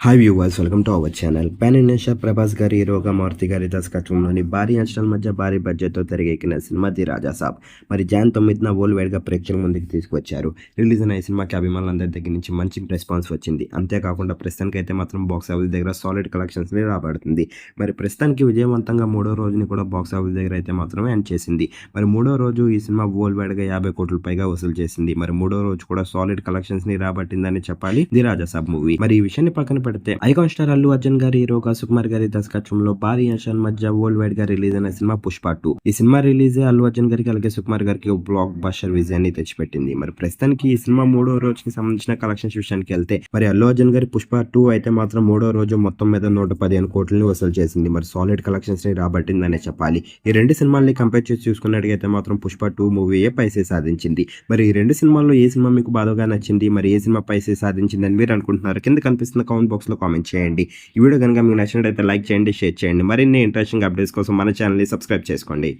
Hi viewers, welcome to our channel. Pan India Prabhas గారి హీరోగా మారుతి గారి దర్శకత్వంలోని భారీ అంచనాల మధ్య భారీ బడ్జెట్తో తెరకెక్కిన సినిమా ది రాజా సాబ్ మరి జాన్ 9న వరల్డ్ వైడ్గా ప్రేక్షకుల ముందుకు తీసుకువచ్చారు. రిలీజ్ అయిన ఈ సినిమాకి అభిమానులందరి దగ్గర నుంచి మంచి రెస్పాన్స్ వచ్చింది. అంతేకాకుండా ప్రస్తుతానికి అయితే మాత్రం బాక్స్ ఆఫీస్ దగ్గర సాలిడ్ కలెక్షన్స్ని రాబడుతుంది. మరి ప్రస్తుతానికి విజయవంతంగా మూడో రోజుని కూడా బాక్స్ ఆఫీస్ దగ్గర అయితే మాత్రమే ఎండ్ చేసింది. మరి మూడో రోజు ఈ సినిమా వరల్డ్ వైడ్గా 50 కోట్ల పైగా వసూలు చేసింది. మరి మూడో రోజు కూడా సాలిడ్ కలెక్షన్స్ని రాబట్టిందని చెప్పాలి ది రాజా సాబ్ మూవీ. మరి ఈ విషయాన్ని పక్కన పెడితే ఐకాన్ స్టార్ అల్లు అర్జున్ గారి హీరోగా సుకుమార్ గారి దర్శకత్వంలో భారీ అంశాల మధ్య వరల్డ్ వైడ్ గా రిలీజ్ అయిన సినిమా పుష్ప 2. ఈ సినిమా రిలీజ్ అల్లు అర్జున్ గారికి అలాగే సుకుమార్ గారికి బ్లాక్ బస్టర్ విజయాన్ని తెచ్చిపెట్టింది. మరి ప్రస్తుతానికి ఈ సినిమా మూడో రోజుకి సంబంధించిన కలెక్షన్స్ విషయానికి వెళ్తే మరి అల్లు అర్జున్ గారి పుష్ప 2 అయితే మాత్రం మూడో రోజు మొత్తం మీద 115 కోట్లని వసూలు చేసింది. మరి సాలిడ్ కలెక్షన్స్ ని రాబట్టిందనే చెప్పాలి. ఈ రెండు సినిమాల్ని కంపేర్ చేసి చూసుకున్నట్టుగైతే మాత్రం పుష్ప 2 మూవీయే పైసే సాధించింది. మరి ఈ రెండు సినిమాల్లో ఏ సినిమా మీకు బాగా నచ్చింది, మరి ఏ సినిమా పైసే సాధించింది అని మీరు అనుకుంటున్నారు? కింద కనిపిస్తున్న కామెంట్ బాక్స్ లో కామెంట్ చేయండి. ఈ వీడియో కనుక మీకు నచ్చినట్లయితే లైక్ చేయండి, షేర్ చేయండి. మరిన్ని ఇంట్రెస్టింగ్ అప్డేట్స్ కోసం మన ఛానల్ని సబ్స్క్రైబ్ చేసుకోండి.